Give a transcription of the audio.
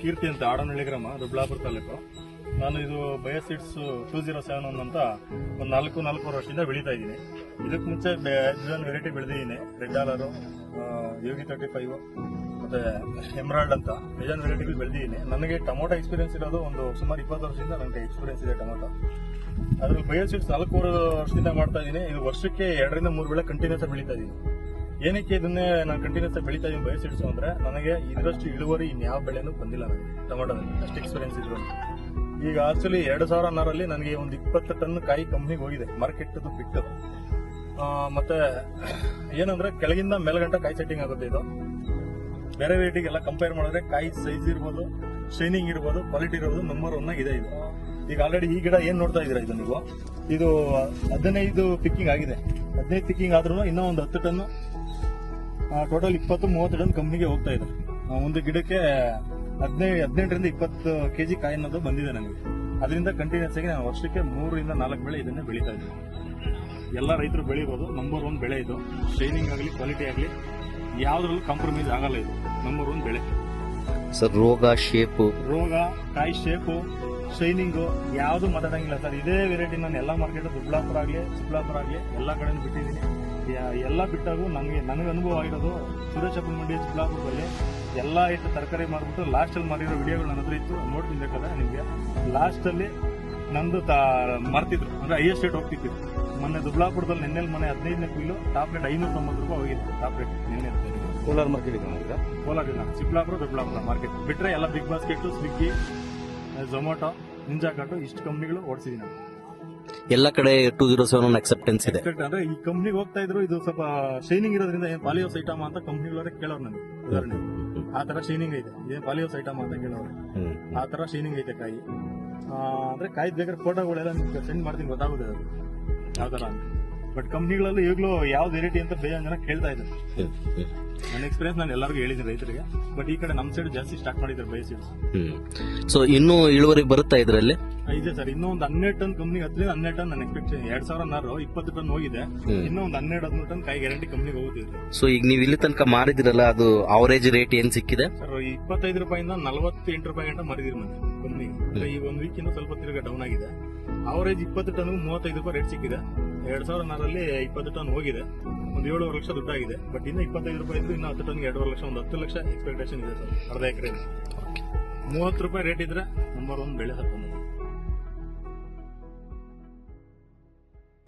ಕೀರ್ತಿ ಅಂತ ಆಡನಹಳ್ಳಿ ಗ್ರಾಮ, ದೊಡ್ಡಬಳ್ಳಾಪುರ ತಾಲೂಕು. ನಾನು ಇದು ಬಯೋಸಿಡ್ಸ್ 2071 ಅಂತ ಒಂದು 4 ವರ್ಷದಿಂದ ಬೆಳೀತಾ ಇದ್ದೀನಿ. ಇದಕ್ಕೆ ಮುಂಚೆ ವೆರೈಟಿ ಬೆಳೆದಿದ್ದೀನಿ. ರೆಡ್ ಡಾಲರು, ಯೋಗಿ 35 ಮತ್ತೆ ಎಮರಾಲ್ಡ್ ಅಂತ ಬೇಜಾನ್ ವೆರೈಟಿಗಳು ಬೆಳೆದಿದ್ದೀನಿ. ನನಗೆ ಟೊಮೊಟೊ ಎಕ್ಸ್ಪೀರಿಯನ್ಸ್ ಇರೋದು ಒಂದು ಸುಮಾರು 20 ವರ್ಷದಿಂದ ನನಗೆ ಎಕ್ಸ್ಪೀರಿಯನ್ಸ್ ಇದೆ ಟೊಮೊಟೊ. ಅದ್ರಲ್ಲಿ ಬಯೋಸಿಡ್ಸ್ 4 ವರ್ಷದಿಂದ ಮಾಡ್ತಾ ಇದ್ದೀನಿ. ಇದು ವರ್ಷಕ್ಕೆ 2 ರಿಂದ 3 ಬೆಳೆ ಕಂಟಿನ್ಯೂಸ್ ಬೆಳೀತಾ ಇದ್ದೀನಿ. ಏನಕ್ಕೆ ಇದನ್ನೇ ನಾನು ಕಂಟಿನ್ಯೂಸ್ ಬೆಳೀತಾ ಇದ್ದೀನಿ ಬಯೋಸಿಡ್ಸ್ ಅಂದ್ರೆ, ನನಗೆ ಇದರಷ್ಟು ಇಳುವರಿ ಇನ್ಯಾವ ಬೆಳೆನೂ ಬಂದಿಲ್ಲ ನನಗೆ ಟೊಮೊಟೊದಲ್ಲಿ, ಅಷ್ಟು ಎಕ್ಸ್ಪೀರಿಯನ್ಸ್ ಇದ್ರು. ಈಗ ಆಕ್ಚುಲಿ 2006 ನನಗೆ ಒಂದು 20 ಟನ್ ಕಾಯಿ ಕಂಪ್ನಿಗೆ ಹೋಗಿದೆ, ಮಾರ್ಕೆಟ್ ಬಿಟ್ಟು. ಮತ್ತೆ ಏನಂದ್ರೆ ಕೆಳಗಿಂದ ಮೇಲ್ಗಂಟ ಕಾಯಿ ಸೆಟ್ಟಿಂಗ್ ಆಗುತ್ತೆ. ಇದು ಬೇರೆ ವೆರೈಟಿಗೆಲ್ಲ ಕಂಪೇರ್ ಮಾಡಿದ್ರೆ ಕಾಯಿ ಸೈಜ್ ಇರ್ಬೋದು, ಶೈನಿಂಗ್ ಇರ್ಬೋದು, ಕ್ವಾಲಿಟಿ ಇರ್ಬೋದು, ನಂಬರ್ 1 ಇದೆ ಇದು. ಈಗ ಆಲ್ರೆಡಿ ಈ ಗಿಡ ಏನ್ ನೋಡ್ತಾ ಇದೀರಾ ಇದು ನೀವು, ಇದು 15 ಪಿಕ್ಕಿಂಗ್ ಆಗಿದೆ. 15 ಪಿಕ್ಕಿಂಗ್ ಆದ್ರೂ ಇನ್ನೂ ಒಂದು 10 ಟನ್, ಟೋಟಲ್ 20-30 ಟನ್ ಕಂಪ್ನಿಗೆ ಹೋಗ್ತಾ ಇದೆ. ಒಂದು ಗಿಡಕ್ಕೆ 18 ರಿಂದ 20 ಕೆಜಿ ಕಾಯಿ ಅನ್ನೋದು ಬಂದಿದೆ ನನಗೆ. ಅದರಿಂದ ಕಂಟಿನ್ಯೂಸ್ ಆಗಿ ನಾನು ವರ್ಷಕ್ಕೆ 3 ರಿಂದ 4 ಬೆಳೆ ಇದನ್ನೇ ಬೆಳೀತಾ ಇದ್ದೀನಿ. ಎಲ್ಲ ರೈತರು ಬೆಳಿಬಹುದು. ನಂಬರ್ 1 ಬೆಳೆ ಇದು. ಶೈನಿಂಗ್ ಆಗಲಿ, ಕ್ವಾಲಿಟಿ ಆಗಲಿ, ಯಾವ್ದ್ರಲ್ಲೂ ಕಾಂಪ್ರಮೈಸ್ ಆಗಲ್ಲ. ಇದು ನಂಬರ್ 1 ಬೆಳೆ ಸರ್. ರೋಗ, ಕಾಯಿ ಶೇಪು, ಶೈನಿಂಗು ಯಾವ್ದು ಮಾತಾಡಂಗಿಲ್ಲ ಸರ್. ಇದೇ ವೆರೈಟಿ ನಾನು ಎಲ್ಲ ಮಾರ್ಕೆಟ್, ದೊಡ್ಡಬಳ್ಳಾಪುರ ಆಗಲಿ, ಚಿಕ್ಕಬಳ್ಳಾಪುರ ಆಗಲಿ ಎಲ್ಲ ಕಡೆ ಬಿಟ್ಟಿದ್ದೀನಿ. ಎಲ್ಲ ಬಿಟ್ಟಾಗೂ ನನಗೆ ಅನುಭವ ಆಗಿರೋದು ಸುರೇಶಪ್ಪನ ಮಂಡಿ ಚಿಕ್ಕಬಳ್ಳಾಪುರದಲ್ಲಿ ಎಲ್ಲ ಇಟ್ಟು ತರಕಾರಿ ಮಾರ್ಬಿಟ್ಟು ಲಾಸ್ಟ್ ಅಲ್ಲಿ ಮಾರಿರೋ ವಿಡಿಯೋಗಳು ನನ್ನ ಹತ್ರ ಇತ್ತು, ನೋಡ್ತೀನಿ ಬೇಕಾದ್ರೆ ನಿಮ್ಗೆ. ಲಾಸ್ಟ್ ಅಲ್ಲಿ ನಂದು ಮಾರ್ತಿದ್ರು ಅಂದ್ರೆ ಹೈಯೆಸ್ಟ್ ರೇಟ್ ಹೋಗ್ತಿತ್ತು. ಮೊನ್ನೆ ದೊಡ್ಡಬಳ್ಳಾಪುರದಲ್ಲಿ ನಿನ್ನೆಲ್ಲಿ ಮೊನ್ನೆ 15ನೇ ಕುಯ್ಲು ಟಾಪ್ ರೇಟ್ 590 ರೂಪಾಯಿ ಹೋಗಿತ್ತು. ಟಾಪ್ ರೇಟ್ ನಿನ್ನೆ ಕೋಲಾರ ಮಾರ್ಕೆಟ್ ಕೋಲಾರ ಇಲ್ಲ, ಚಿಕ್ಕಬಳ್ಳಾಪುರ ದೊಡ್ಡಬಳ್ಳಾಪುರ ಮಾರ್ಕೆಟ್ ಬಿಟ್ರೆ ಎಲ್ಲ Big Basket, Swiggy, Zomato, Ninja Cart ಇಷ್ಟು ಕಂಪ್ನಿಗಳು ಓಡಿಸಿದೀನಿ ನಾನು. ಎಲ್ಲ ಕಡೆ 2071 ಅಕ್ಸೆಪ್ಟೆನ್ಸ್ ಇದೆ. ಅಂದ್ರೆ ಈ ಕಂಪ್ನಿಗೆ ಹೋಗ್ತಾ ಇದ್ರು, ಇದು ಸ್ವಲ್ಪ ಶೈನಿಂಗ್ ಇರೋದ್ರಿಂದ ಏನ್ ಪಾಲಿಯೋಸ್ ಐಟಮ್ ಅಂತ ಕಂಪ್ನಿಗಳವರೇ ಕೇಳೋರು ನನಗೆ. ಉದಾಹರಣೆ ಆ ತರ ಶೈನಿಂಗ್ ಐತೆ, ಇದೇನ್ ಪಾಲಿಯೋಸ್ ಐಟಮ್ ಅಂತ ಕೇಳೋರು. ಆ ತರ ಶೈನಿಂಗ್ ಐತೆ ಕಾಯಿ. ಅಂದ್ರೆ ಕಾಯಿ ಬೇಕಾದ್ರೆ ಫೋಟೋಗಳೆಲ್ಲ ಸೆಂಡ್ ಮಾಡ್ತೀನಿ, ಗೊತ್ತಾಗುತ್ತೆ ಅದು ಯಾವ ತರ ಅಂತ. ಬಟ್ ಕಂಪ್ನಿಗಳಲ್ಲಿ ಈಗಲೂ ಯಾವ್ದು ವೆರೈಟಿ ಅಂತ ಬೇಜಾನ್ ಜನ ಕೇಳ್ತಾ ಇದ್ದಾರೆ. ನನ್ನ ಎಕ್ಸ್ಪೀರಿಯನ್ಸ್ ನಾನು ಎಲ್ಲರಿಗೂ ಹೇಳಿದ್ದೀನಿ ರೈತರಿಗೆ. ಬಟ್ ಈ ಕಡೆ ನಮ್ಮ ಸೈಡ್ ಜಾಸ್ತಿ ಸ್ಟಾರ್ಟ್ ಮಾಡಿದ್ದಾರೆ ಬಯೋಸಿಡ್ಸ್. ಸೊ ಇನ್ನೂ ಇಳುವರಿ ಬರುತ್ತಾ ಇದರಲ್ಲಿ? ಇದೆ ಸರ್. ಇನ್ನೂ ಒಂದು 12 ಟನ್ ಕಂಪ್ನಿಗೆ 12 ಟನ್ ನನ್ನ ಎಕ್ಸ್ಪೆಕ್ಟೇಷನ್. 2006 20 ಟನ್ ಹೋಗಿದೆ. ಇನ್ನೂ ಒಂದು 12-13 ಟನ್ ಕಾಯಿ ಗ್ಯಾರಂಟಿ ಕಂಪ್ನಿಗೆ ಹೋಗುತ್ತಿದೆ. ಸೊ ಈಗ ನೀವು ಇಲ್ಲಿ ತನಕ ಮಾರಿದಿರಲ್ಲ, ಅದು ಅವರೇಜ್ ರೇಟ್ ಏನ್ ಸಿಕ್ಕಿದೆ ಸರ್? 25 ರೂಪಾಯಿಂದ 48 ರೂಪಾಯಿ ಗಂಟ ಮಾರಿದಿರಿ ಮನೆ ಕಂಪ್ನಿಗೆ. ಈ ಒಂದು ವೀಕ್ ಇಂದ ಸ್ವಲ್ಪ ತಿರುಗ ಡೌನ್ ಆಗಿದೆ. ಅವರೇಜ್ 20 ಟನ್ 35 ರೂಪಾಯಿ ರೇಟ್ ಸಿಕ್ಕಿದೆ. 2006 20 ಟನ್ ಹೋಗಿದೆ, ಒಂದು 7.5 ಲಕ್ಷ ದುಡ್ಡಾಗಿದೆ. ಬಟ್ ಇನ್ನು 25 ರೂಪಾಯಿ ಇದ್ದು ಇನ್ನು 10 ಟನ್ಗೆ 2.5 ಲಕ್ಷ, ಒಂದು 10 ಲಕ್ಷ ಎಕ್ಸ್ಪೆಕ್ಟೇಷನ್ ಇದೆ ಸರ್. ಅರ್ಧ ಎಕರೆ 30 ರೂಪಾಯಿ ರೇಟ್ ಇದ್ರೆ ನಂಬರ್ 1 ಬೆಳೆ ಸರ್.